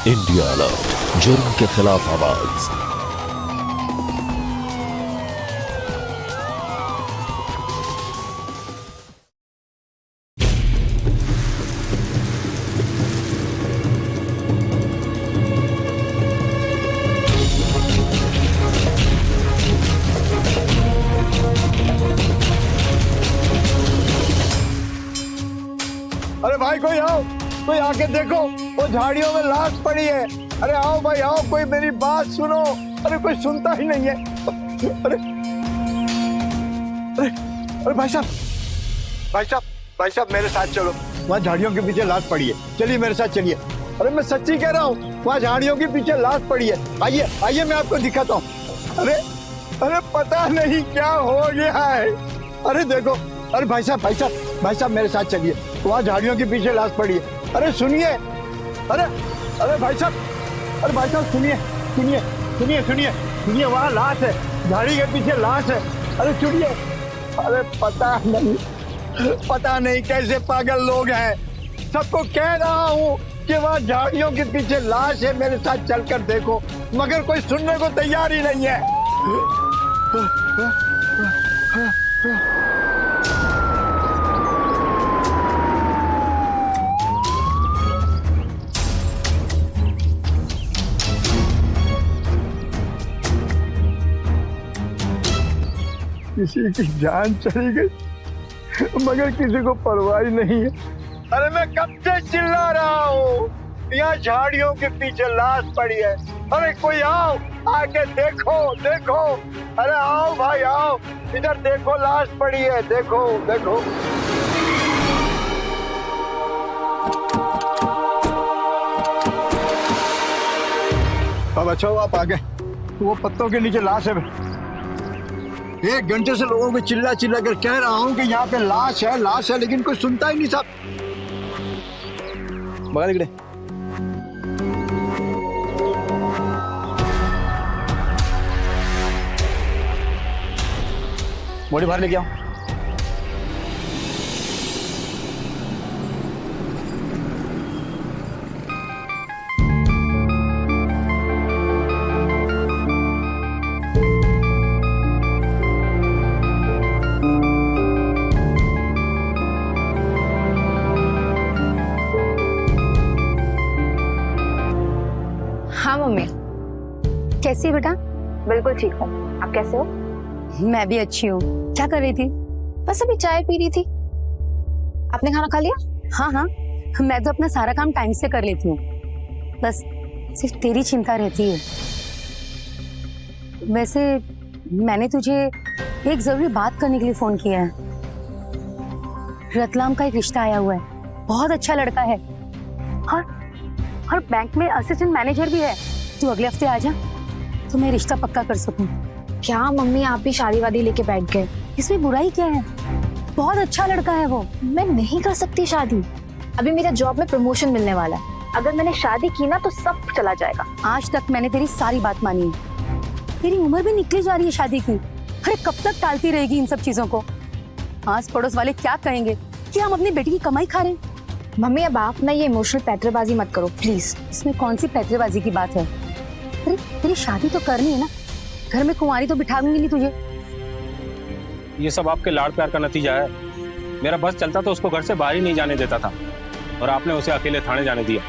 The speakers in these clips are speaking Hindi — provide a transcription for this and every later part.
इंडिया अलर्ट, जुर्म के खिलाफ आवाज। अरे भाई कोई आओ, कोई आके देखो, वो झाड़ियों में लाश पड़ी है। अरे आओ भाई आओ, कोई मेरी बात सुनो। अरे कोई सुनता ही नहीं है। अरे अरे अरे भाई साहब, भाई साहब, भाई साहब मेरे साथ चलो, वहाँ झाड़ियों के पीछे लाश पड़ी है। चलिए मेरे साथ चलिए। अरे मैं सच्ची कह रहा हूँ, वहाँ झाड़ियों के पीछे लाश पड़ी है। आइए आइए, मैं आपको दिखाता हूँ। अरे अरे पता नहीं क्या हो गया है। अरे देखो, अरे भाई साहब, भाई साहब, भाई साहब मेरे साथ चलिए, वहाँ झाड़ियों के पीछे लाश पड़ी है। अरे सुनिए, अरे अरे भाई साहब, अरे भाई साहब सुनिए, सुनिए सुनिए सुनिए सुनिए, वहाँ लाश है, झाड़ी के पीछे लाश है। अरे सुनिए, अरे पता नहीं कैसे पागल लोग हैं। सबको कह रहा हूँ कि वहाँ झाड़ियों के पीछे लाश है, मेरे साथ चलकर देखो, मगर कोई सुनने को तैयार ही नहीं है। किसी की जान चली गई, मगर किसी को परवाह नहीं है। अरे मैं कब से चिल्ला रहा हूँ, यहाँ झाड़ियों के पीछे लाश पड़ी है। अरे कोई आओ, आके देखो देखो। अरे आओ भाई आओ, इधर देखो लाश पड़ी है, देखो देखो। अब अच्छा हुआ आप आ गए। वो पत्तों के नीचे लाश है। 1 घंटे से लोगों को चिल्ला चिल्ला कर कह रहा हूँ कि यहाँ पे लाश है, लेकिन कोई सुनता ही नहीं साहब। बगल इकड़े। बॉडी बाहर लेके आओ। हाँ मम्मी। कैसी है बेटा? बिल्कुल ठीक हूँ, आप कैसे हो? मैं भी अच्छी हूँ। क्या कर रही थी? बस अभी चाय पी रही थी। आपने खाना खा लिया? हाँ हाँ, मैं तो अपना सारा काम टाइम से कर लेती हूँ, बस सिर्फ तेरी चिंता रहती है। वैसे मैंने तुझे एक जरूरी बात करने के लिए फोन किया है। रतलाम का एक रिश्ता आया हुआ है, बहुत अच्छा लड़का है और बैंक में असिस्टेंट मैनेजर भी है। तू अगले हफ्ते आ जा तो मैं रिश्ता पक्का कर सकूं। क्या मम्मी, आप भी शादी वादी लेके बैठ गए? इसमें बुराई क्या है? बहुत अच्छा लड़का है वो। मैं नहीं कर सकती शादी, अभी मेरा जॉब में प्रमोशन मिलने वाला है। अगर मैंने शादी की ना तो सब चला जाएगा। आज तक मैंने तेरी सारी बात मानी है। तेरी उम्र भी निकली जा रही है शादी की। अरे कब तक टालती रहेगी इन सब चीजों को? आस पड़ोस वाले क्या कहेंगे कि हम अपनी बेटी की कमाई खा रहे हैं। मम्मी अब आप ना ये इमोशनल पैतरेबाजी मत करो प्लीज। इसमें कौन सी पैतरेबाजी की बात है? अरे तेरी शादी तो करनी है ना, घर में कुंवारी तो बिठाऊंगी नहीं तुझे। ये सब आपके लाड़ प्यार का नतीजा है। मेरा बस चलता तो उसको घर से बाहर ही नहीं जाने देता था, और आपने उसे अकेले थाने जाने दिया।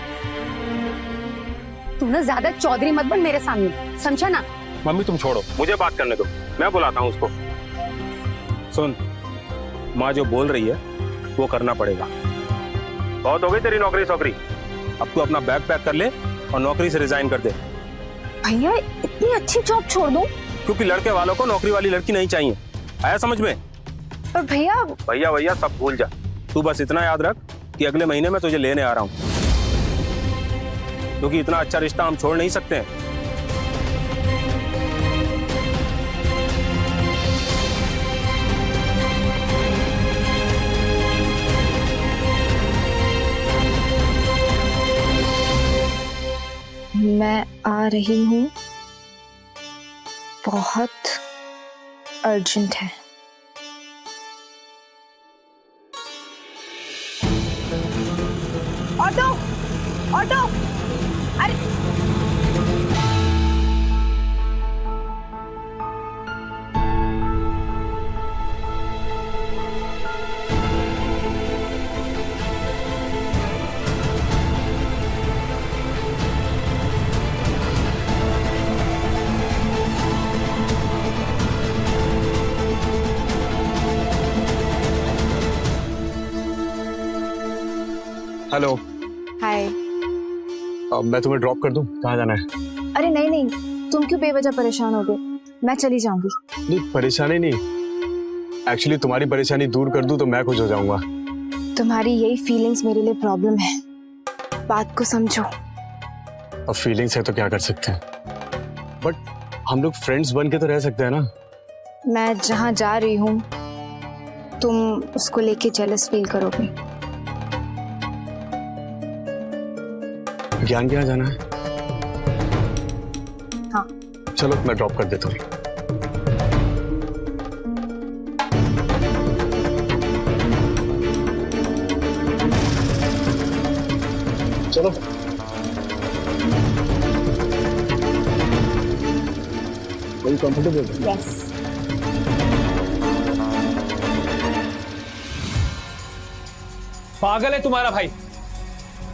तू ना ज्यादा चौधरी मत बन मेरे सामने, समझा ना? मम्मी तुम छोड़ो, मुझे बात करने दो, मैं बुलाता हूँ उसको। सुन, माँ जो बोल रही है वो करना पड़ेगा। बहुत हो गई तेरी नौकरी सौकरी, अब तू अपना बैग पैक कर ले और नौकरी से रिजाइन कर दे। भैया इतनी अच्छी जॉब छोड़ दूं? क्योंकि लड़के वालों को नौकरी वाली लड़की नहीं चाहिए, आया समझ में? पर भैया भैया सब भूल जा, तू बस इतना याद रख कि अगले महीने में तुझे लेने आ रहा हूँ, क्योंकि इतना अच्छा रिश्ता हम छोड़ नहीं सकते हैं। मैं आ रही हूँ, बहुत अर्जेंट है। ऑटो ऑटो अरे हेलो। हाय। मैं तुम्हें ड्रॉप कर दूं? कहाँ जाना है? अरे नहीं नहीं, तुम क्यों बेवजह परेशान हो गए? मैं चली जाऊंगी। नहीं, परेशानी नहीं, एक्चुअली तुम्हारी परेशानी दूर कर दूं तो मैं खुश हो जाऊंगा। तुम्हारी यही फीलिंग्स मेरे लिए प्रॉब्लम है, बात को समझो। अब फीलिंग्स है तो क्या कर सकते हैं, बट हम लोग फ्रेंड्स बन के तो रह सकते हैं ना। मैं जहाँ जा रही हूँ तुम उसको लेके जेलस फील करोगे। ज्ञान के यहाँ जाना है? हाँ। चलो मैं ड्रॉप कर देता हूँ। चलो। वही कंफर्टेबल? यस। पागल है तुम्हारा भाई,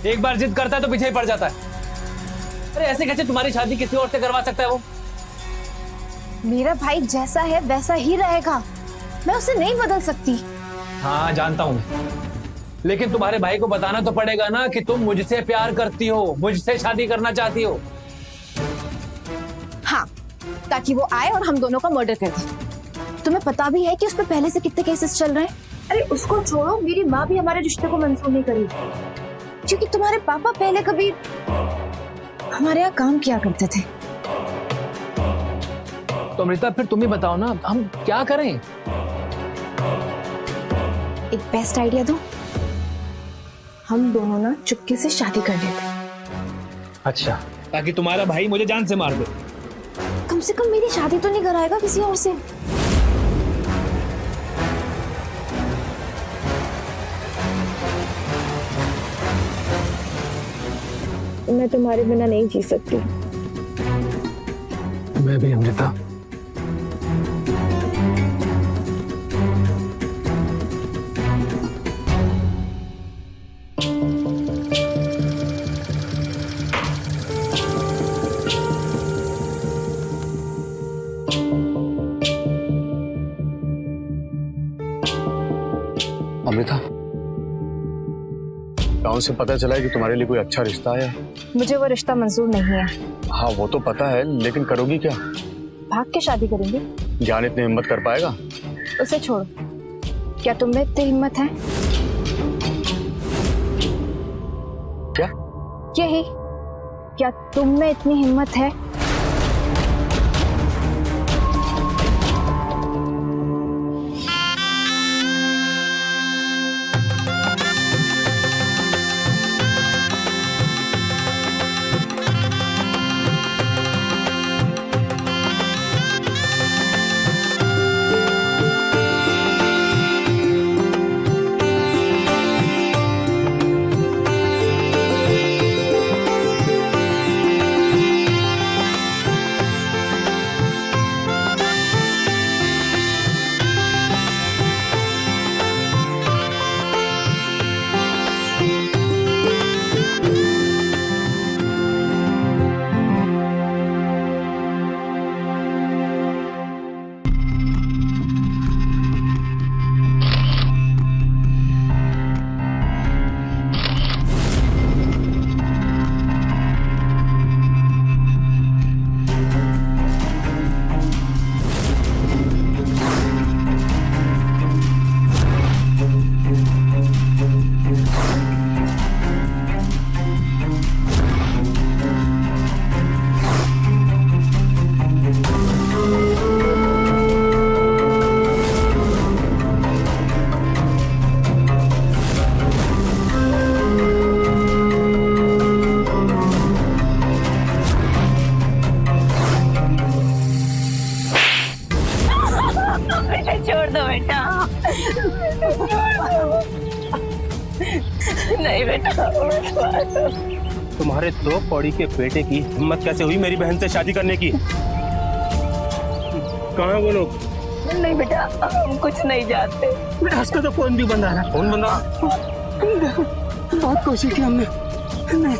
एक बार जिद करता है तो पीछे ही पड़ जाता है। अरे ऐसे कैसे तुम्हारी शादी किसी और से करवा सकता है वो? मेरा भाई जैसा है वैसा ही रहेगा, मैं उसे नहीं बदल सकती। हाँ जानता हूं मैं, लेकिन तुम्हारे भाई को बताना तो पड़ेगा ना कि तुम मुझसे प्यार करती हो, मुझसे शादी करना चाहती हो। हाँ, ताकि वो आए और हम दोनों का मर्डर कर दे। तुम्हें पता भी है कि उस पर पहले से कितने केसेस चल रहे हैं। अरे उसको छोड़ो, मेरी माँ भी हमारे रिश्ते को मंजूर नहीं करेगी, क्योंकि तुम्हारे पापा पहले कभी हमारे यहाँ काम किया करते थे। तो अमृता फिर तुम ही बताओ ना, हम क्या करें? एक बेस्ट आइडिया दो, हम दोनों ना चुपके से शादी कर लेते हैं। अच्छा, ताकि तुम्हारा भाई मुझे जान से मार दे। कम से कम मेरी शादी तो नहीं कराएगा किसी और से। मैं तुम्हारे बिना नहीं जी सकती। मैं भी अमृता। अमृता, गांव से पता चला है कि तुम्हारे लिए कोई अच्छा रिश्ता आया। मुझे वो रिश्ता मंजूर नहीं है। हाँ वो तो पता है, लेकिन करोगी क्या? भाग के शादी करेंगे। ज्ञान इतनी हिम्मत कर पाएगा? उसे छोड़ो, क्या तुम में इतनी हिम्मत है? क्या? यही, क्या तुम में इतनी हिम्मत है? छोड़ दो बेटा, नहीं बेटा, तुम्हारे 2 कौड़ी के बेटे की हिम्मत कैसे हुई मेरी बहन से शादी करने की? कहाँ है वो लोग? नहीं बेटा, हम कुछ नहीं जानते। बेटा उसका तो फोन भी बंद आ रहा है। फोन बंद आ रहा? बहुत कोशिश की हमने, नहीं।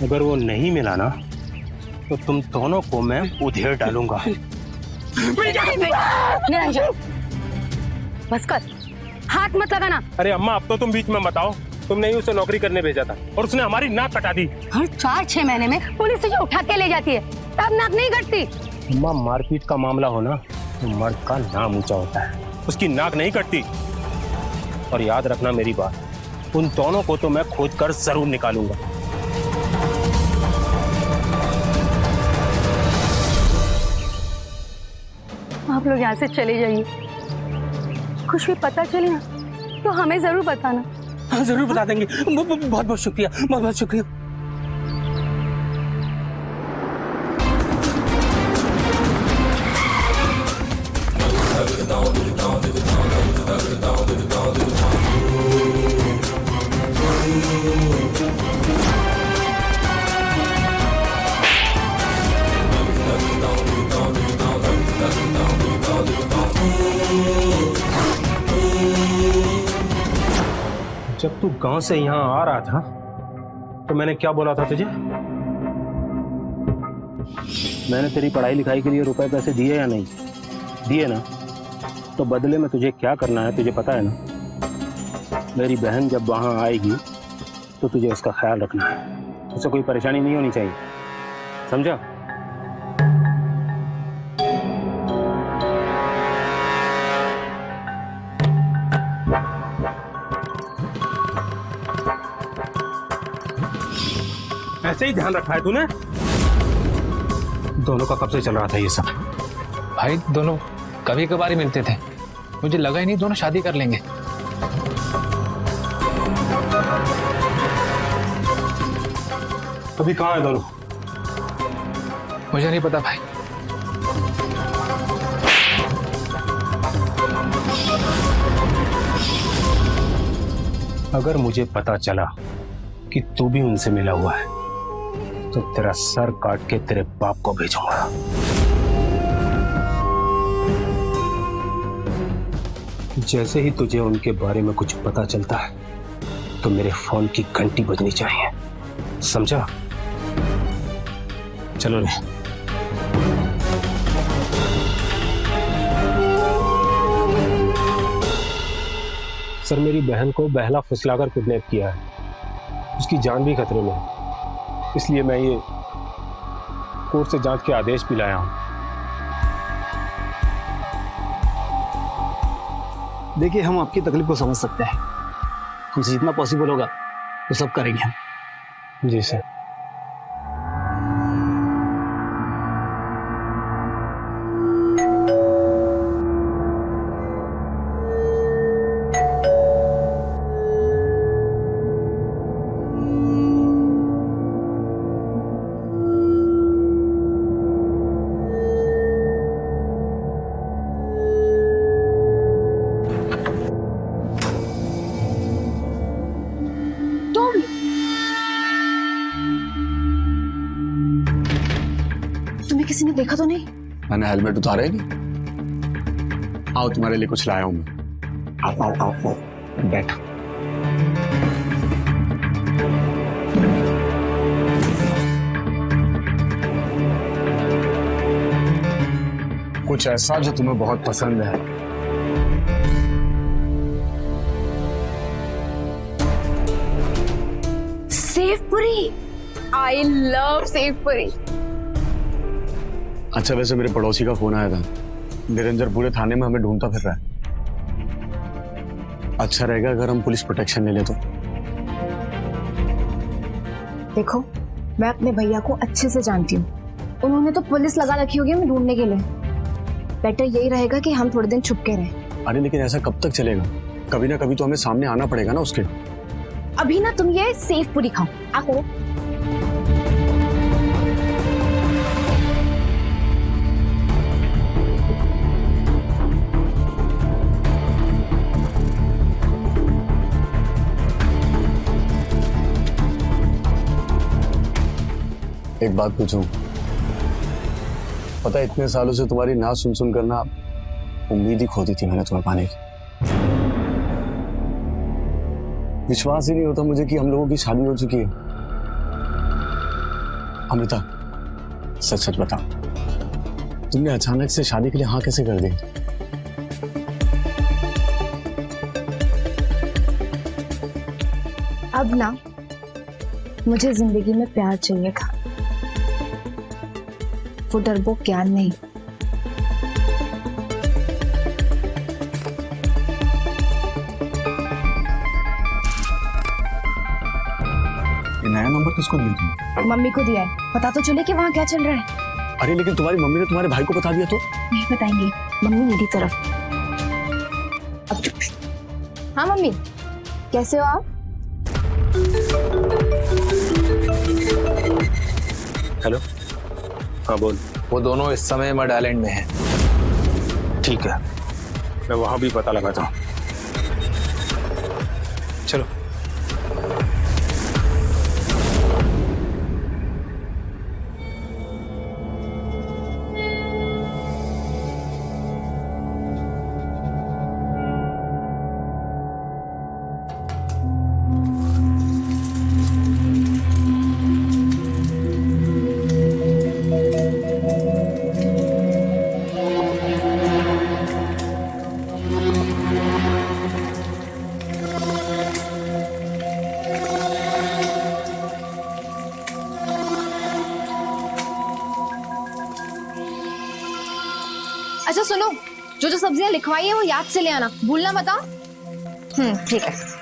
अगर वो नहीं मिला ना तो तुम दोनों को मैं उधेड़ डालूंगा। निरंजन, बस कर, हाथ मत लगाना। अरे अम्मा, अब तो तुम बीच में मत आओ। तुमने ही उसे नौकरी करने भेजा था और उसने हमारी नाक कटा दी। हर 4-6 महीने में पुलिस तुझे उठा के ले जाती है, तब नाक नहीं कटती। अम्मा, मारपीट का मामला हो ना तो मर्द का नाम ऊंचा होता है, उसकी नाक नहीं कटती। और याद रखना मेरी बात, उन दोनों को तो मैं खोज कर जरूर निकालूंगा। आप लोग यहाँ से चले जाइए, कुछ भी पता चले ना तो हमें जरूर बताना। हाँ जरूर बता देंगे। बहुत बहुत शुक्रिया, बहुत बहुत शुक्रिया। जब तू गांव से यहाँ आ रहा था तो मैंने क्या बोला था तुझे? मैंने तेरी पढ़ाई लिखाई के लिए रुपए पैसे दिए या नहीं दिए ना? तो बदले में तुझे क्या करना है तुझे पता है ना? मेरी बहन जब वहां आएगी तो तुझे उसका ख्याल रखना है, उसे कोई परेशानी नहीं होनी चाहिए, समझा? ऐसे ही ध्यान रखा है तूने? दोनों का कब से चल रहा था ये सब? भाई दोनों कभी कभार ही मिलते थे, मुझे लगा ही नहीं दोनों शादी कर लेंगे। अभी कहाँ है दोनों? मुझे नहीं पता भाई। अगर मुझे पता चला कि तू भी उनसे मिला हुआ है तो तेरा सर काट के तेरे बाप को भेजूंगा। जैसे ही तुझे उनके बारे में कुछ पता चलता है तो मेरे फोन की घंटी बजनी चाहिए, समझा? चलो रे। सर, मेरी बहन को बहला फुसलाकर किडनैप किया है, उसकी जान भी खतरे में है, इसलिए मैं ये कोर्ट से जांच के आदेश भी लाया हूं। देखिए, हम आपकी तकलीफ को समझ सकते हैं, हमसे जितना पॉसिबल होगा वो सब करेंगे हम। जी सर। तुम्हें किसी ने देखा तो नहीं? मैंने हेलमेट उतारा ही नहीं। आओ, तुम्हारे लिए कुछ लाया हूं मैं। आओ आओ आओ, आओ। बैठो। कुछ ऐसा जो तुम्हें बहुत पसंद है। Sev puri, I love sev puri. अच्छा, वैसे मेरे पड़ोसी का फोन आया था, निरंजन पूरे थाने में हमें ढूंढता फिर रहा है। अच्छा रहेगा अगर हम पुलिस प्रोटेक्शन ले ले तो। देखो, मैं अपने भैया को अच्छे से जानती हूँ, उन्होंने तो पुलिस लगा रखी होगी हमें ढूंढने के लिए। बेटर यही रहेगा कि हम थोड़े दिन छुप के रहें। अरे लेकिन ऐसा कब तक चलेगा? कभी ना कभी तो हमें सामने आना पड़ेगा ना उसके। अभी ना तुम ये सेवपुरी खाओ, आ करो। एक बात पूछूं? पता है इतने सालों से तुम्हारी ना सुन सुन करना उम्मीद ही खो दी थी मैंने तुम्हें पाने की। विश्वास ही नहीं होता मुझे कि हम लोगों की शादी हो चुकी है। अमृता, सच सच बताओ, तुमने अचानक से शादी के लिए हाँ कैसे कर दी? अब ना मुझे जिंदगी में प्यार चाहिए था, वो डरपोक ज्ञान नहीं। ये नया नंबर किसको दिया तुमने? मम्मी को दिया है, पता तो चले कि वहाँ क्या चल रहा है। अरे लेकिन तुम्हारी मम्मी ने तुम्हारे भाई को बता दिया तो? नहीं बताएंगे, मम्मी मेरी तरफ। अब चुप। हाँ मम्मी, कैसे हो आप? हेलो, हाँ बोल। वो दोनों इस समय मड आइलैंड में हैं। ठीक है, मैं वहां भी पता लगाता हूँ। चलो। अच्छा सुनो, जो जो सब्जियां लिखवाई है वो याद से ले आना, भूलना मत। ठीक है।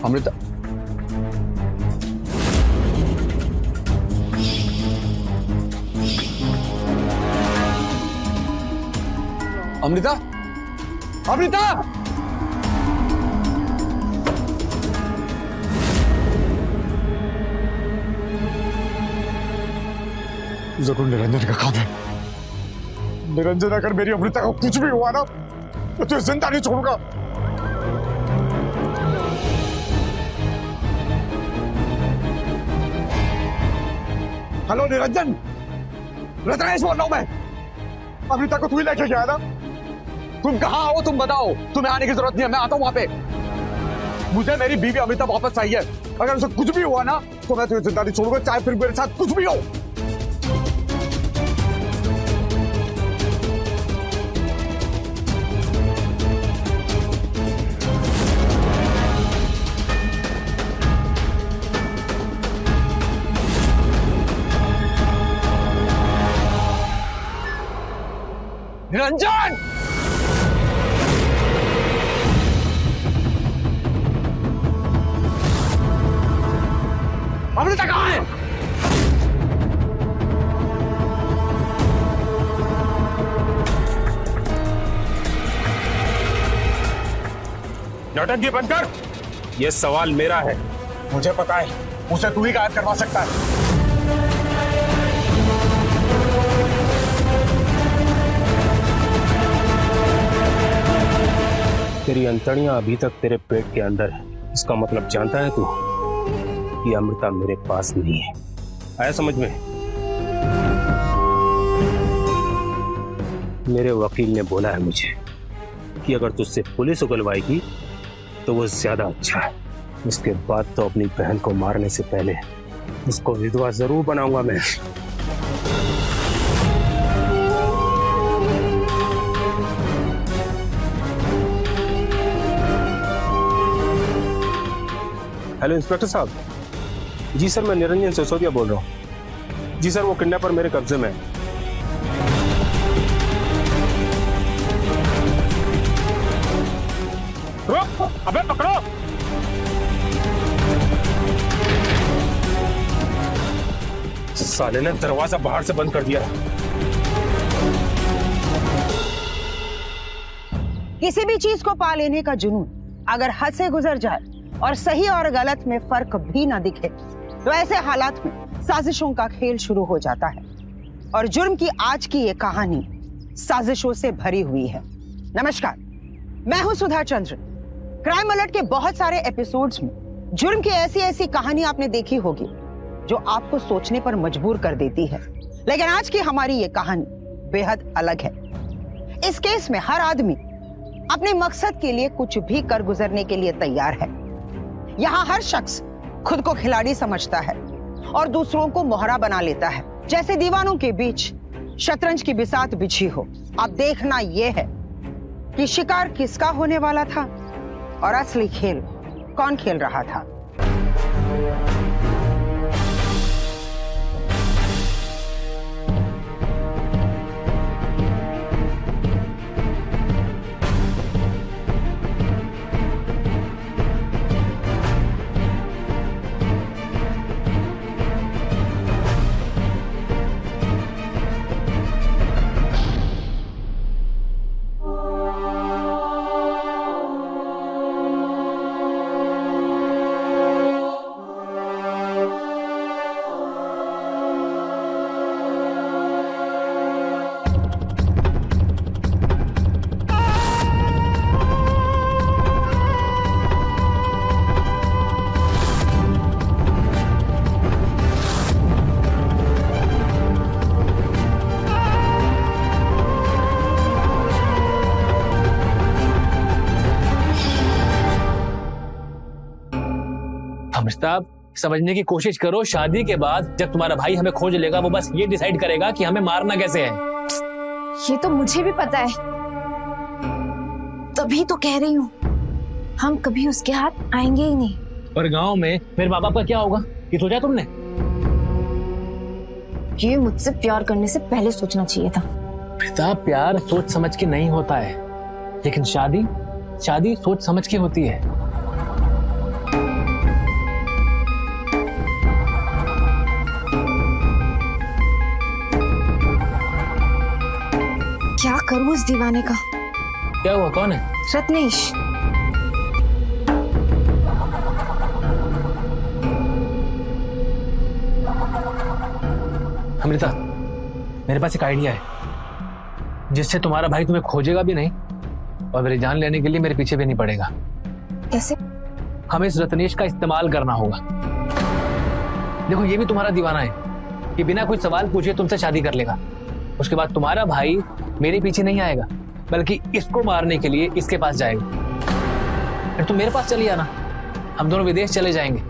अमृता, अमृता, अमृता! जरूर निरंजन का काम है। निरंजन, अगर मेरी अमृता को कुछ भी हुआ ना तो तुझे जिंदा नहीं छोड़ूंगा। हेलो निरंजन, रत्नेश बोल रहा हूं मैं। अमृता को तू ही लेके गया ना? तुम कहाँ हो? तुम बताओ। तुम्हें आने की जरूरत नहीं है, मैं आता हूं वहां पे। मुझे मेरी बीवी अमृता वापस चाहिए। अगर उसे कुछ भी हुआ ना तो मैं तुझे जिंदा नहीं छोड़ूंगा, चाहे फिर मेरे साथ कुछ भी हो। निरंजन! अमृता कहाँ है? नौटंकी बंद कर। यह सवाल मेरा है। मुझे पता है, उसे तू ही गायब करवा सकता है। तेरी अंतड़ियां अभी तक तेरे पेट के अंदर है। इसका मतलब जानता है तू कि अमृता मेरे पास नहीं है। आया समझ में? मेरे वकील ने बोला है मुझे कि अगर तुझसे पुलिस उगलवाएगी तो वो ज्यादा अच्छा है। उसके बाद तो अपनी बहन को मारने से पहले उसको विधवा जरूर बनाऊंगा मैं। हेलो इंस्पेक्टर साहब। जी सर, मैं निरंजन सिसोदिया बोल रहा हूँ। जी सर, वो किडनैपर मेरे कब्जे में है। अबे पकड़ो। साले ने दरवाजा बाहर से बंद कर दिया। किसी भी चीज को पा लेने का जुनून अगर हद से गुजर जाए और सही और गलत में फर्क भी ना दिखे तो ऐसे हालात में साजिशों का खेल शुरू हो जाता है। और जुर्म की आज की ये कहानी साजिशों से भरी हुई है। नमस्कार, मैं हूं सुधा चंद्र। क्राइम अलर्ट के बहुत सारे एपिसोड्स में जुर्म की ऐसी ऐसी कहानी आपने देखी होगी जो आपको सोचने पर मजबूर कर देती है, लेकिन आज की हमारी ये कहानी बेहद अलग है। इस केस में हर आदमी अपने मकसद के लिए कुछ भी कर गुजरने के लिए तैयार है। यहाँ हर शख्स खुद को खिलाड़ी समझता है और दूसरों को मोहरा बना लेता है, जैसे दीवानों के बीच शतरंज की बिसात बिछी हो। अब देखना यह है कि शिकार किसका होने वाला था और असली खेल कौन खेल रहा था। अमिताभ, समझने की कोशिश करो। शादी के बाद जब तुम्हारा भाई हमें खोज लेगा वो बस ये डिसाइड करेगा कि हमें मारना कैसे है। ये तो मुझे भी पता है, तभी तो कह रही हूँ हम कभी उसके हाथ आएंगे ही नहीं। और गांव में मेरे माँ बाप का क्या होगा, ये सोचा तुमने? ये मुझसे प्यार करने से पहले सोचना चाहिए था। अमिताभ, प्यार सोच समझ के नहीं होता है, लेकिन शादी सोच समझ के होती है। क्या करूं उस दीवाने का? क्या हुआ, कौन है? रत्नेश। अमृता, मेरे पास एक आइडिया है जिससे तुम्हारा भाई तुम्हें खोजेगा भी नहीं और मेरी जान लेने के लिए मेरे पीछे भी नहीं पड़ेगा। कैसे? हमें इस रत्नेश का इस्तेमाल करना होगा। देखो, ये भी तुम्हारा दीवाना है कि बिना कोई सवाल पूछे तुमसे शादी कर लेगा। उसके बाद तुम्हारा भाई मेरे पीछे नहीं आएगा, बल्कि इसको मारने के लिए इसके पास जाएगा। फिर तुम मेरे पास चली आना, हम दोनों विदेश चले जाएंगे,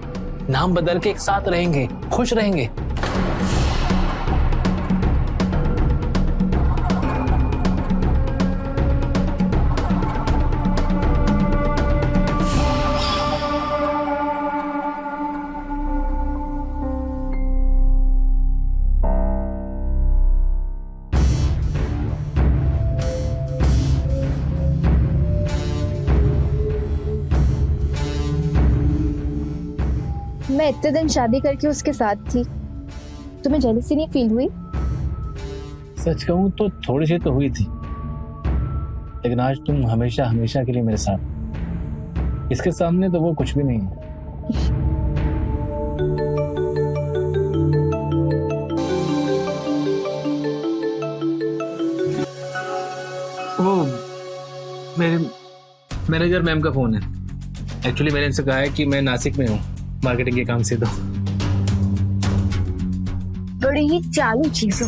नाम बदल के एक साथ रहेंगे, खुश रहेंगे। मैं इतने दिन शादी करके उसके साथ थी, तुम्हें जेलसी नहीं फील हुई? सच कहूं तो थोड़ी सी तो हुई थी, लेकिन आज तुम हमेशा हमेशा के लिए मेरे साथ। इसके सामने तो वो कुछ भी नहीं है। वो मेरे मैनेजर मैम का फोन है। एक्चुअली मैंने इनसे कहा है कि मैं नासिक में हूँ मार्केटिंग के काम से। तो बड़ी ही चालू चीज हो।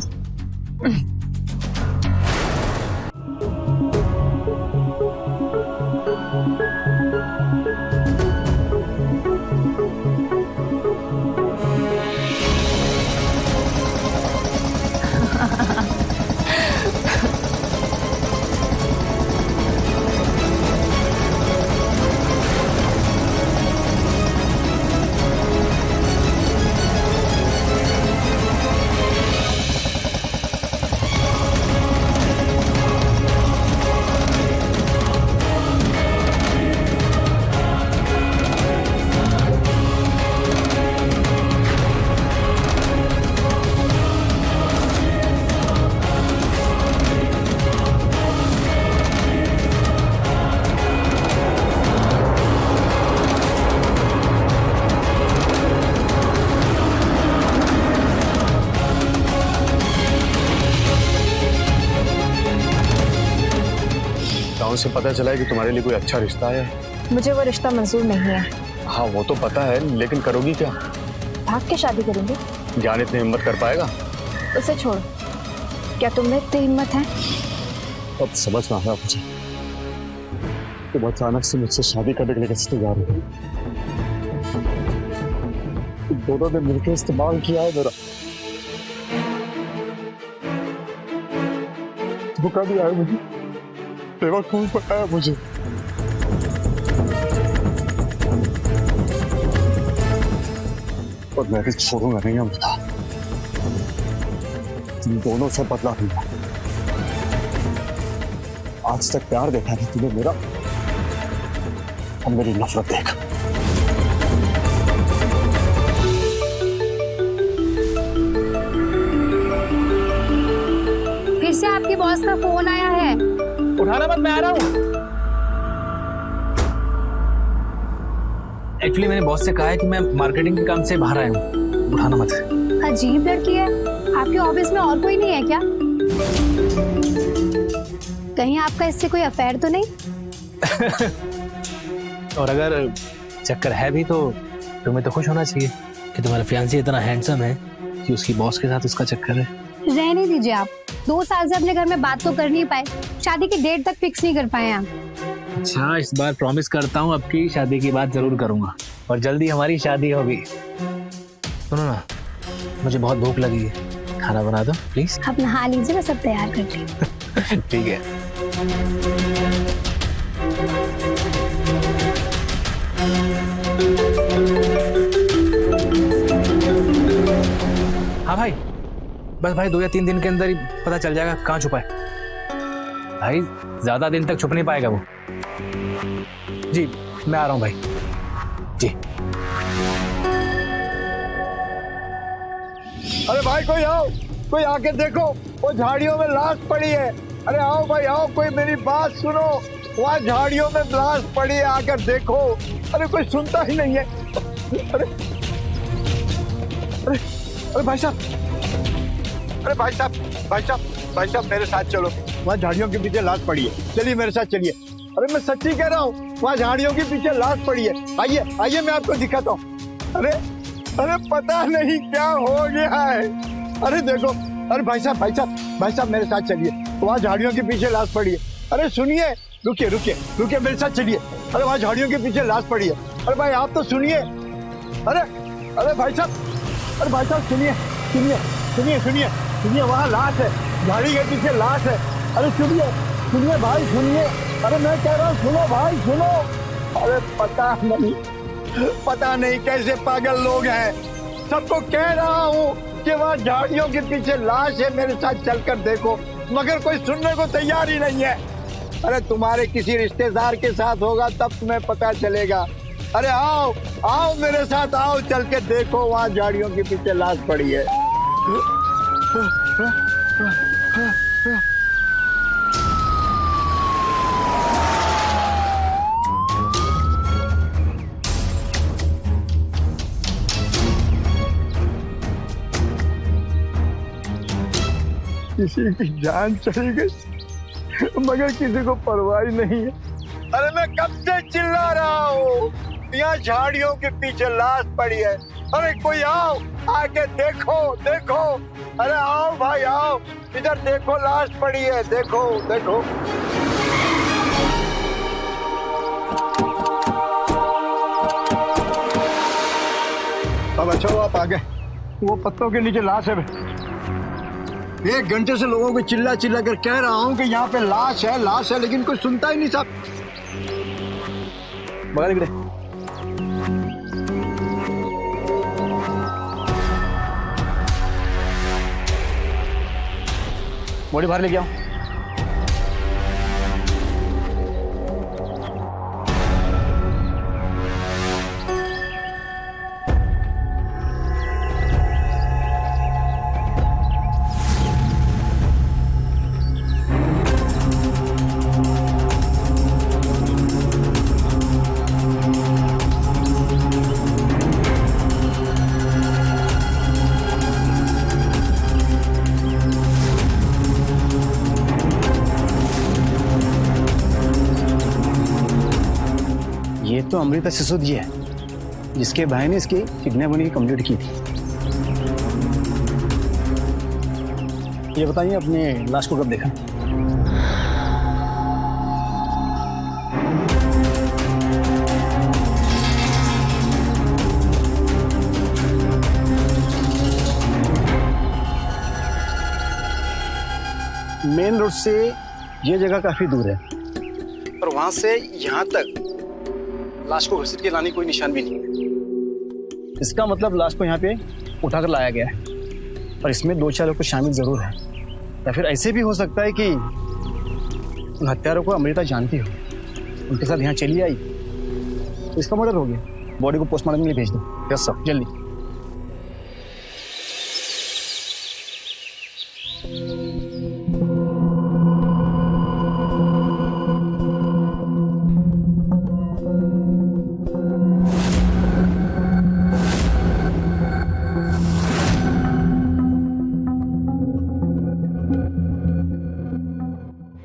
गांव से पता चला है कि तुम्हारे लिए कोई अच्छा रिश्ता आया है। मुझे वो रिश्ता मंजूर नहीं है। हाँ वो तो पता है, लेकिन करोगी क्या? भाग के शादी करूंगी। ज्ञान इतनी हिम्मत कर पाएगा? उसे छोड़ो, क्या तुम में इतनी हिम्मत है? अब समझ में आया मुझे, तुम अचानक से मुझसे शादी करने के लिए कैसे तैयार हो गई? तुम दोनों ने मिलकर इस्तेमाल किया है मेरा। धोखा दिया है मुझे, बेवकूफ बनाया मुझे। और मैं भी छोड़ूंगा नहीं अमृता, तुम दोनों से बदला लूंगा। आज तक प्यार देखा नहीं तूने मेरा, अब मेरी नफरत देख। फिर से आपके बॉस का फोन आया है। उठाना मत, मैं आ रहा हूँ। एक्चुअली मैंने बॉस से कहा है कि मैं मार्केटिंग के काम से बाहर आया हूँ, उठाना मत। अजीब लड़की है, आपके ऑफिस में और कोई नहीं है क्या? कहीं आपका इससे कोई अफेयर तो नहीं? और अगर चक्कर है भी तो तुम्हें तो खुश होना चाहिए कि तुम्हारा फियांसी इतना हैंडसम है कि उसकी बॉस के साथ उसका चक्कर है। रहने दीजिए आप, 2 साल से अपने घर में बात तो कर नहीं पाए, शादी की डेट तक फिक्स नहीं कर पाए आप। अच्छा, इस बार प्रॉमिस करता हूँ आपकी शादी की बात जरूर करूंगा और जल्दी हमारी शादी होगी। सुनो ना, मुझे बहुत भूख लगी है, खाना बना दो प्लीज। आप नहा लीजिए, मैं सब तैयार करती हूँ। ठीक है। हाँ भाई, बस भाई 2 या 3 दिन के अंदर ही पता चल जाएगा कहाँ छुपा है। भाई ज्यादा दिन तक छुप नहीं पाएगा वो। जी मैं आ रहा हूँ भाई। जी अरे भाई कोई आओ, कोई आके देखो, वो झाड़ियों में लाश पड़ी है। अरे आओ भाई आओ, कोई मेरी बात सुनो, वहाँ झाड़ियों में लाश पड़ी है, आकर देखो। अरे कोई सुनता ही नहीं है। अरे अरे अरे भाई साहब, अरे भाई साहब, भाई साहब, भाई साहब मेरे साथ चलो, वहाँ झाड़ियों के पीछे लाश पड़ी है, चलिए मेरे साथ चलिए। अरे मैं सच्ची कह रहा हूँ, वहाँ झाड़ियों के पीछे लाश पड़ी है। आइए आइए मैं आपको दिखाता हूँ। अरे अरे पता नहीं क्या हो गया है। अरे देखो, अरे भाई साहब, भाई साहब, भाई साहब मेरे साथ चलिए, वहाँ झाड़ियों के पीछे लाश पड़ी है। अरे सुनिए, रुकिए रुकिए रुकिए, मेरे साथ चलिए। अरे वहाँ झाड़ियों के पीछे लाश पड़ी है। अरे भाई आप तो सुनिए। अरे अरे भाई साहब, अरे भाई साहब सुनिए सुनिए सुनिए सुनिए सुनिए, वहाँ लाश है, झाड़ी के पीछे लाश है। अरे सुनिए सुनिए भाई सुनिए, अरे मैं कह रहा हूँ सुनो भाई सुनो। अरे पता नहीं कैसे पागल लोग हैं। सबको कह रहा हूँ कि वहाँ झाड़ियों के पीछे लाश है, मेरे साथ चलकर देखो, मगर कोई सुनने को तैयार ही नहीं है। अरे तुम्हारे किसी रिश्तेदार के साथ होगा तब तुम्हें पता चलेगा। अरे आओ आओ मेरे साथ आओ, चल के देखो, वहाँ झाड़ियों के पीछे लाश पड़ी है। किसी की जान चली गई मगर किसी को परवाह नहीं है। अरे मैं कब से चिल्ला रहा हूँ, यहाँ झाड़ियों के पीछे लाश पड़ी है। अरे कोई आओ, आके देखो देखो। अरे आओ भाई आओ, इधर देखो लाश पड़ी है, देखो देखो। अब अच्छा हुआ आप आ गए, वो पत्तों के नीचे लाश है। 1 घंटे से लोगों को चिल्ला चिल्ला कर कह रहा हूँ कि यहाँ पे लाश है, लेकिन कोई सुनता ही नहीं। साहब बगल निकले। बॉडी बाहर लेके आओ। तो अमृता सिसोदिया है, जिसके भाई ने इसकी किडनैपिंग कंप्लीट की थी। ये बताइए अपने लाश को कब देखा? मेन रोड से ये जगह काफी दूर है और वहां से यहाँ तक लाश को घसीट के लाने कोई निशान भी नहीं है। इसका मतलब लाश को यहाँ पे उठाकर लाया गया है और इसमें 2-4 लोग तो शामिल जरूर है, या फिर ऐसे भी हो सकता है कि उन हत्यारों को अमृता जानती हो, उनके साथ यहाँ चली आई तो इसका मर्डर हो गया। बॉडी को पोस्टमार्टम के लिए भेज दो। यस सर, जल्दी।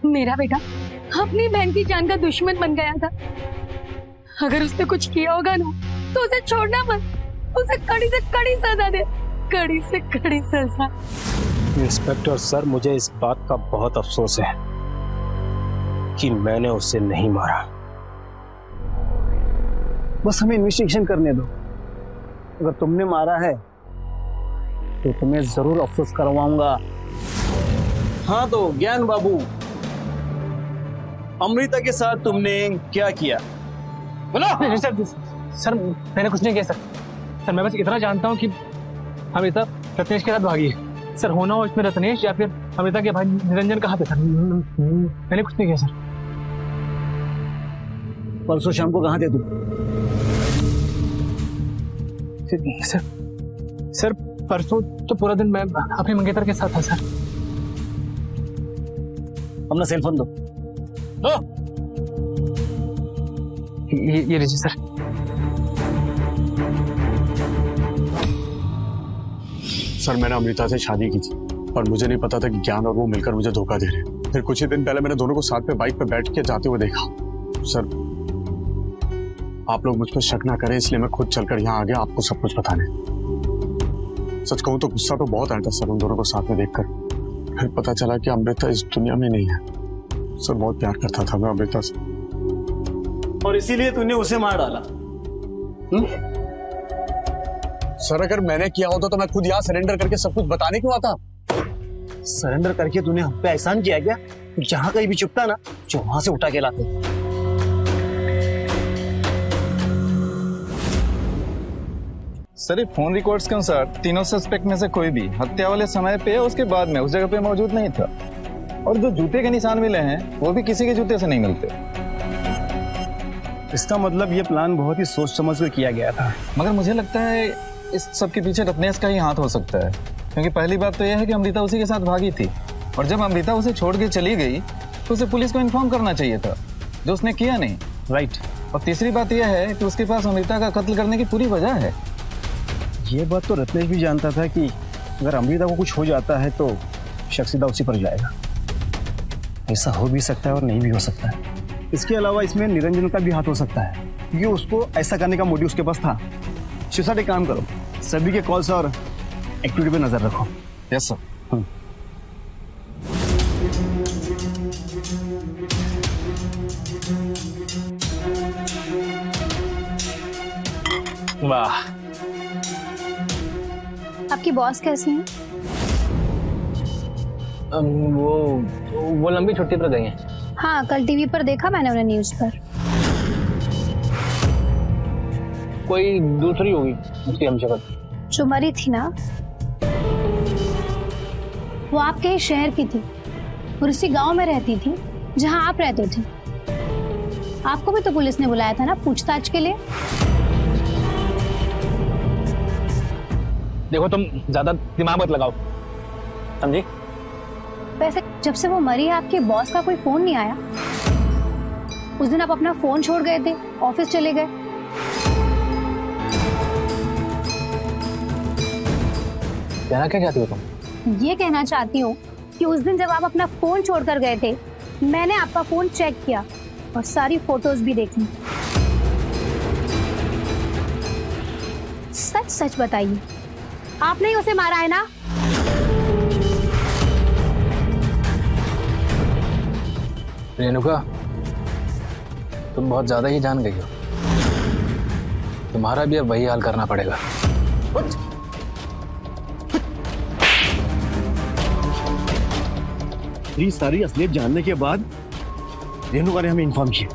मेरा बेटा अपनी बहन की जान का दुश्मन बन गया था। अगर उसने कुछ किया होगा ना तो उसे छोड़ना मत, उसे कड़ी से कड़ी सजा दे, कड़ी से कड़ी सजा। इंस्पेक्टर सर, मुझे इस बात का बहुत अफसोस है कि मैंने उसे नहीं मारा। बस हमें इन्वेस्टिगेशन करने दो। अगर तुमने मारा है तो तुम्हें जरूर अफसोस करवाऊंगा। हाँ तो ज्ञान बाबू, अमृता के साथ तुमने क्या किया? बोलो। सर मैंने कुछ नहीं किया सर मैं बस इतना जानता हूँ कि अमृता रत्नेश के साथ भागी है। सर होना हो इसमें रत्नेश या फिर अमृता के भाई निरंजन कहाँ पे था? मैंने कुछ नहीं किया सर। परसों शाम को कहाँ थे तुम? सर परसों तो पूरा दिन मैं अपने मंगेतर के साथ था सर। अपना सेल फोन दो। ये लीजिए सर। सर मैंने अमृता से शादी की थी और मुझे नहीं पता था कि ज्ञान और वो मिलकर मुझे धोखा दे रहे हैं। फिर कुछ ही दिन पहले मैंने दोनों को साथ में बाइक पे बैठ के जाते हुए देखा। सर आप लोग मुझ पर शक ना करें, इसलिए मैं खुद चलकर यहाँ आ गया आपको सब कुछ बताने। सच कहूँ तो गुस्सा तो बहुत आया था सर उन दोनों को साथ में देखकर। फिर पता चला कि अमृता इस दुनिया में नहीं है। सर बहुत प्यार करता था मैं अमृता से, और इसीलिए तूने उसे मार डाला। सर अगर मैंने किया होता तो मैं खुद यहाँ सरेंडर करके सब कुछ बताने क्यों आता? सरेंडर करके तूने हम पे एहसान किया क्या? जहां कहीं भी चुपता ना जो वहां से उठा के लाते। सर ये फोन रिकॉर्ड्स के अनुसार तीनों सस्पेक्ट में से कोई भी हत्या वाले समय पे या उसके बाद में उस जगह पे मौजूद नहीं था, और जो जूते के निशान मिले हैं वो भी किसी के जूते से नहीं मिलते। इसका मतलब ये प्लान बहुत ही सोच समझ कर किया गया था। मगर मुझे लगता है इस सब के पीछे रत्नेश का ही हाथ हो सकता है, क्योंकि पहली बात तो यह है कि अमृता उसी के साथ भागी थी, और जब अमृता उसे छोड़ के चली गई तो उसे पुलिस को इन्फॉर्म करना चाहिए था, जो उसने किया नहीं। राइट। और तीसरी बात यह है कि उसके पास अमृता का कत्ल करने की पूरी वजह है। ये बात तो रत्नेश भी जानता था कि अगर अमृता को कुछ हो जाता है तो शक सीधा उसी पर जाएगा। ऐसा हो भी सकता है और नहीं भी हो सकता है। इसके अलावा इसमें निरंजन का भी हाथ हो सकता है, क्योंकि उसको ऐसा करने का मोटिव उसके पास था। शिवसाट एक काम करो, सभी के कॉल्स और एक्टिविटी पे नजर रखो। Yes sir. वाह। आपकी बॉस कैसी हैं? वो लंबी छुट्टी पर गई हैं। हाँ, कल टीवी पर देखा मैंने उन्हें, न्यूज पर। कोई दूसरी होगी उसकी हमशक्ल। जो मरी थी ना, वो आपके ही शहर की थी और उसी गांव में रहती थी जहां आप रहते थे। आपको भी तो पुलिस ने बुलाया था ना पूछताछ के लिए। देखो तुम ज्यादा दिमाग मत लगाओ, समझी? वैसे जब से वो मरी है आपके बॉस का कोई फोन नहीं आया? उस दिन आप अपना फोन छोड़ गए थे, ऑफिस चले गए। कहना क्या चाहती हो तुम? ये कहना चाहती हूँ कि उस दिन जब आप अपना फोन छोड़कर गए थे, मैंने आपका फोन चेक किया और सारी फोटोज भी देखी। सच सच बताइए, आपने ही उसे मारा है ना? रेणुका, तुम बहुत ज्यादा ही जान गई हो। तुम्हारा भी अब वही हाल करना पड़ेगा। ये सारी असलियत जानने के बाद रेणुका ने हमें इन्फॉर्म किया।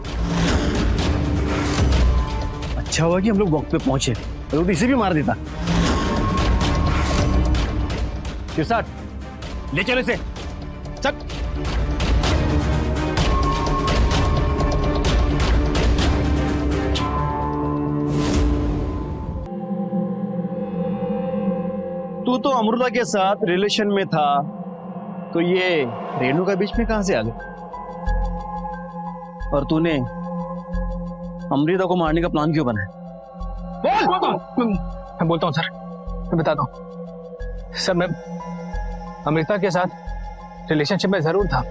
अच्छा हुआ कि हम लोग वक्त पे पहुंचे, तो इसे भी मार देता। किरसाट, ले चलो इसे, चल। तू तो अमृता के साथ रिलेशन में था, तो ये रेणुका बीच में कहां से आ गई? और तूने अमृता को मारने का प्लान क्यों बनाया? मैं बोलता हूँ सर, मैं बताता हूँ सर। मैं अमृता के साथ रिलेशनशिप में जरूर था,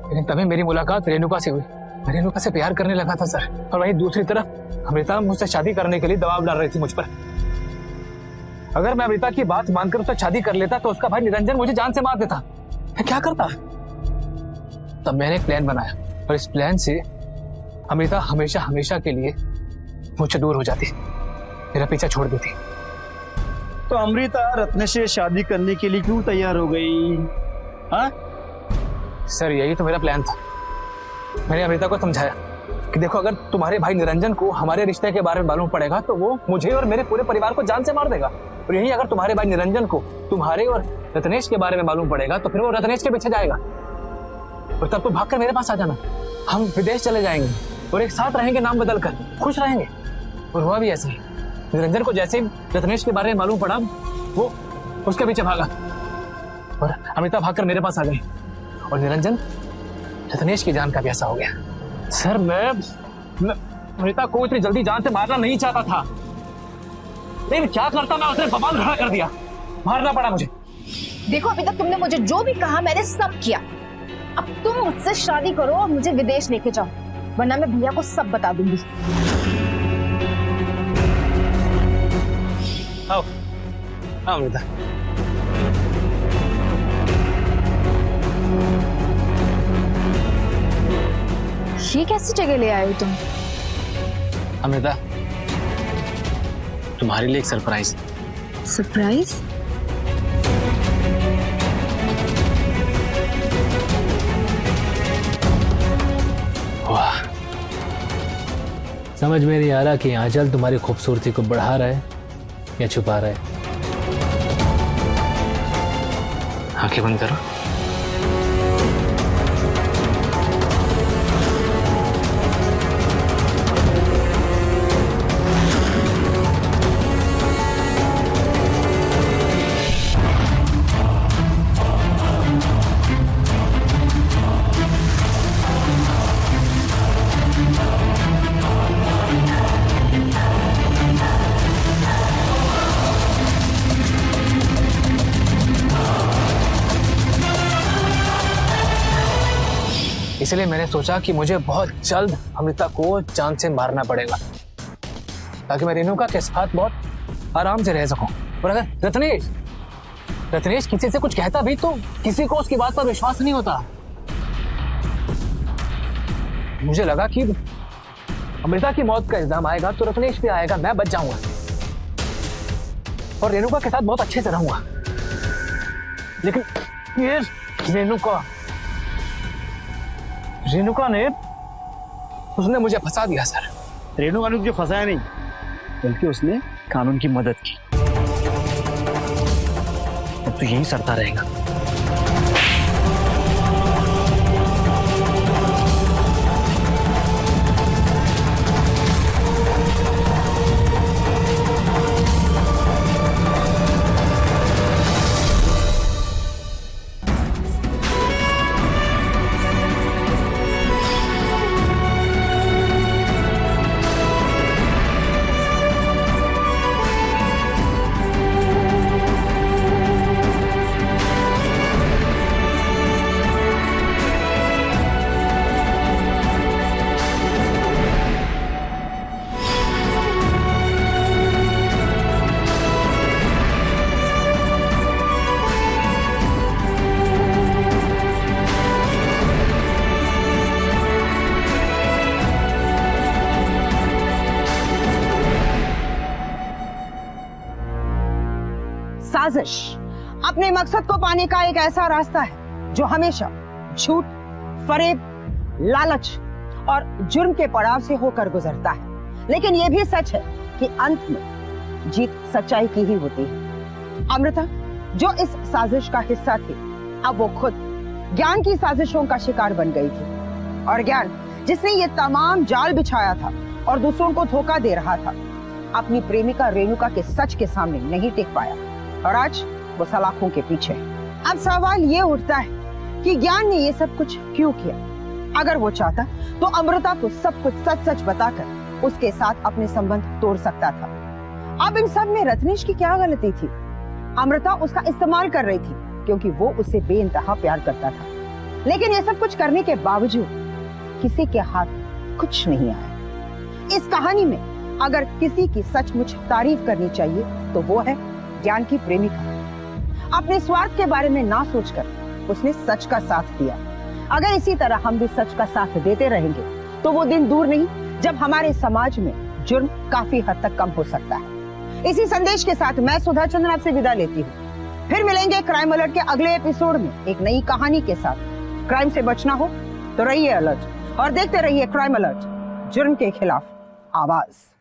लेकिन तभी मेरी मुलाकात रेणुका से हुई। मैं रेणुका से प्यार करने लगा था सर, और वहीं दूसरी तरफ अमृता मुझसे शादी करने के लिए दबाव डाल रही थी मुझ पर। अगर मैं अमृता की बात मानकर उससे शादी कर लेता तो उसका भाई निरंजन मुझे जान से मार देता। मैं क्या करता? तब मैंने एक प्लान बनाया, और इस प्लान से अमृता हमेशा हमेशा के लिए मुझसे दूर हो जाती, मेरा पीछा छोड़ देती। तो अमृता रत्न से शादी करने के लिए क्यों तैयार हो गई? हाँ सर, यही तो मेरा प्लान था। मैंने अमृता को समझाया कि देखो, अगर तुम्हारे भाई निरंजन को हमारे रिश्ते के बारे में मालूम पड़ेगा तो वो मुझे और मेरे पूरे परिवार को जान से मार देगा। और यही अगर तुम्हारे भाई निरंजन को तुम्हारे और रत्नेश के बारे में मालूम पड़ेगा तो फिर वो रत्नेश के पीछे जाएगा, और तब तो भागकर मेरे पास आ जाना। हम विदेश चले जाएंगे और एक साथ रहेंगे, नाम बदल कर, खुश रहेंगे। और हुआ भी ऐसे ही। निरंजन को जैसे ही रत्नेश के बारे में मालूम पड़ा, वो उसके पीछे भागा, और अमृता भागकर मेरे पास आ गई, और निरंजन रत्नेश की जान का भी ऐसा हो गया। सर, मैं अमृता को इतनी जल्दी जान से मारना नहीं चाहता था, लेकिन क्या करता मैं, उसने बवाल खड़ा कर दिया, मारना पड़ा मुझे। देखो, अभी तक तुमने मुझे जो भी कहा मैंने सब किया। अब तुम मुझसे शादी करो और मुझे विदेश लेके जाओ, वरना मैं भैया को सब बता दूंगी। आओ, आओ अमृता। ये कैसी जगह ले आए हो तुम? अमृता, तुम्हारे लिए एक सरप्राइज। सरप्राइज? वाह, समझ में नहीं आ रहा कि आंचल तुम्हारी खूबसूरती को बढ़ा रहा है या छुपा रहा है। आंखें बंद करो। इसलिए मैंने सोचा कि मुझे बहुत जल्द अमृता को जान से मारना पड़ेगा, ताकि मैं रेणुका के साथ बहुत आराम से रह सकूं। और अगर रत्नेश किसी से कुछ कहता भी तो किसी को उसकी बात पर विश्वास नहीं होता। मुझे लगा कि अमृता की मौत का इल्जाम आएगा तो रत्नेश भी आएगा, मैं बच जाऊंगा और रेणुका के साथ बहुत अच्छे से रहूंगा। लेकिन ये रेणुका ने उसने मुझे फंसा दिया सर। रेणुका ने तुझे फंसाया नहीं, बल्कि उसने कानून की मदद की। अब तो यहीं सड़ता रहेगा। साजिश अपने मकसद को पाने का एक ऐसा रास्ता है जो हमेशा झूठ, फरेब, लालच और जुर्म के पड़ाव से होकर गुजरता है। लेकिन यह भी सच है कि अंत में जीत सच्चाई की ही होती है। अमृता जो इस साजिश का हिस्सा थी, अब वो खुद ज्ञान की साजिशों का शिकार बन गई थी। और ज्ञान जिसने ये तमाम जाल बिछाया था और दूसरों को धोखा दे रहा था, अपनी प्रेमिका रेणुका के सच के सामने नहीं टिक पाया और आज वो सलाखों के पीछे है। अब सवाल ये उठता है कि ज्ञान ने ये सब कुछ क्यों किया? अगर वो चाहता तो अमृता को सब कुछ सच सच बताकर उसके साथ अपने संबंध तोड़ सकता था। अब इन सब में रत्नेश की क्या गलती थी? अमृता उसका इस्तेमाल कर रही थी क्योंकि वो उसे बेइंतहा प्यार करता था। लेकिन ये सब कुछ करने के बावजूद किसी के हाथ कुछ नहीं आया। इस कहानी में अगर किसी की सचमुच तारीफ करनी चाहिए तो वो है ज्ञान की प्रेमिका। अपने स्वार्थ के बारे में ना सोचकर उसने सच का साथ दिया। अगर इसी तरह हम भी सच का साथ देते रहेंगे तो वो दिन दूर नहीं जब हमारे समाज में जुर्म काफी हद तक कम हो सकता है। इसी संदेश के साथ मैं सुधा चंद्र आपसे विदा लेती हूँ। फिर मिलेंगे क्राइम अलर्ट के अगले एपिसोड में एक नई कहानी के साथ। क्राइम से बचना हो तो रहिए अलर्ट और देखते रहिए क्राइम अलर्ट, जुर्म के खिलाफ आवाज।